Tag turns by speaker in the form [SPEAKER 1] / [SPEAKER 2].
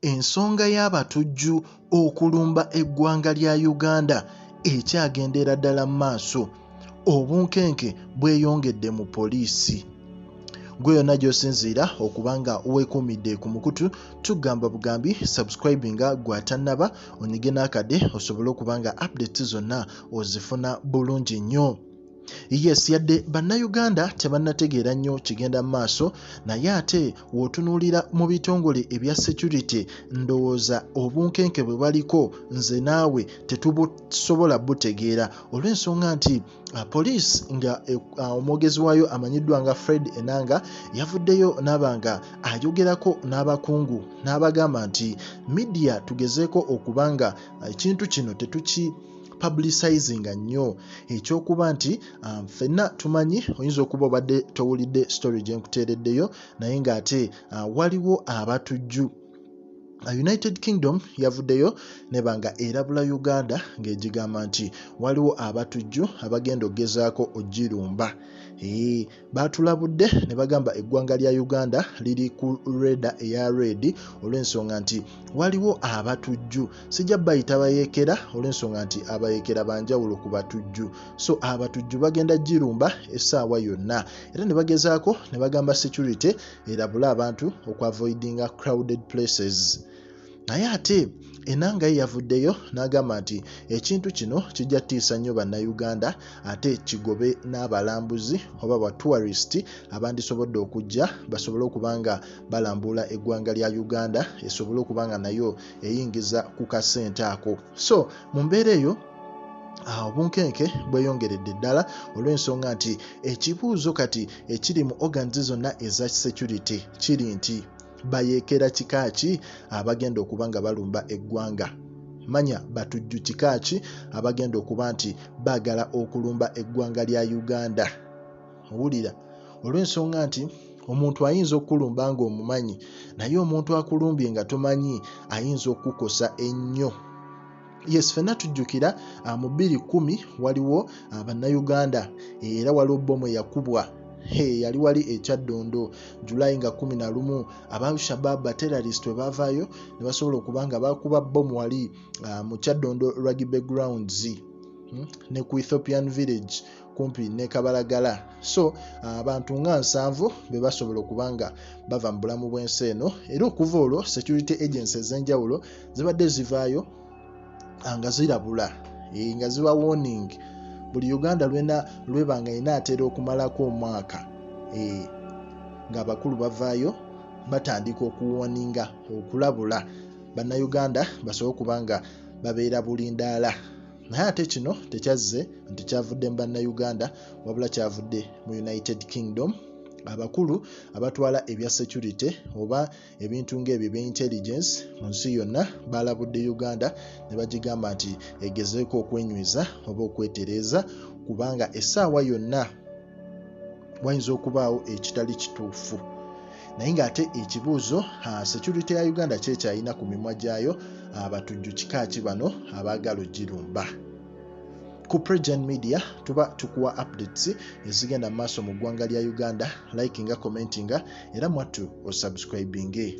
[SPEAKER 1] ensonga y'abatujju okulumba eggwanga lya Uganda ekyagendera ddala mu maaso, obunkenke bweyongedde mu poliisi. Gwe yonna gy'osinziira okubanga weekuumidde ku mukutu, tugamba bugambi subscribinga gw'atannaba onyige n'akadde osobole okubanga updates zonna ozifuna bulungi nnyo. Yes, yadde bannayuganda tebannategeera nnyo kigenda mu maaso, naye ate w'otunuulira mu bitongole ebya security ndowooza obunkenke bwe baliko nze naawe tetubusobola butegeera, olw'ensonga nti poliisi nga omwogezi waayo amanyiddwa nga Fred Enanga yavuddeyo n'abanga ayogerako n'abakungu n'abagamba nti media tugezeeko okubanga ekintu kino tetuki publicizinga nnyo, ekyokuba nti ffenna tumanyi oyinza okuba obadde towulidde story gye nkuteereddeyo, naye ng'ate waliwo abatujju. United Kingdom yavuddeyo nebanga erabula Uganda ng'egigamba nti waliwo abatujju abagenda okugezaako ogirumba. Baatulabudde ne bagamba eggwanga lya Uganda liri ku reda eya red olw'ensonga nti waliwo abatujju, sijja bayita bayeekera olw'ensonga nti abayeekera banjawulo ku batujju, so abatujju bagenda girumba essaawa yonna, era ne bagezaako ne bagamba security erabule abantu okuavoidinga crowded places. Naye ate Enanga ye yavuddeyo n'agamba nti ekintu kino kijja ttiisa nnyo bannayuganda, ate kigobe n'abalambuzi oba ba tourist abandisobodde okujja basobole okubanga balambula eggwanga lya Uganda, esobole okubanga nayo eyingiza ku kasente ako. So mu mbeera eyo obunkenke bweyongeredde ddala olw'ensonga nti ekibuuzo kati ekiri mu organs zonna eza security kiri nti bayeekera kika ki abagenda okuba nga balumba eggwanga? Manya batujju kika ki abagenda okuba nti baagala okulumba eggwanga lya Uganda? Owulira, olw'ensonga nti omuntu ayinza okulumba ng'omumanyi, naye omuntu akulumbye nga tomanyi ayinza okukosa ennyo. Yes, ffenna tujjukira mu 2010 waliwo bannayuganda era waliwo bbomu eyakubwa yali wali ekyaddondo July nga 11 Al-Shabaab terrorist we baavaayo ne basobola okubanga bakuba bbomu wali mu kyaddondo rugby grounds ne ku Ethiopian village kumpi ne Kabalagala. So abantu nga 7 be basobola okubanga bava mu bulamu bw'ensi eno, era okuva olwo security agencies ez'enjawulo zibadde zivaayo nga zirabula nga ziba warning buli Uganda lwebanga inaatera okumalako omwaka nga abakulu bavaayo batandika okuwoninga okulabula bannayuganda basobole okubanga babeera bulindaala. Naye ate kino tekyazze nti kyavudde mu bannayuganda, wabula kyavudde mu United Kingdom. Abakulu abatwala ebya security oba ebintu ng'ebyo by'intelligence mu nsi yonna balabudde Uganda ne bagigamba nti egezeeko okwenywiza oba okwetereeza, kubanga essaawa yonna wayinza okubaawo ekitali kituufu. Naye ng'ate ekibuuzo security ya Uganda kyekyalina ku mimwa gyayo abatujju kika ki bano abaagala ogirumba. Ku Pregen Media tuba tukuwa updates ezigenda maaso mu ggwanga lya Uganda, likinga, commentinga era mwattu osubscribinge.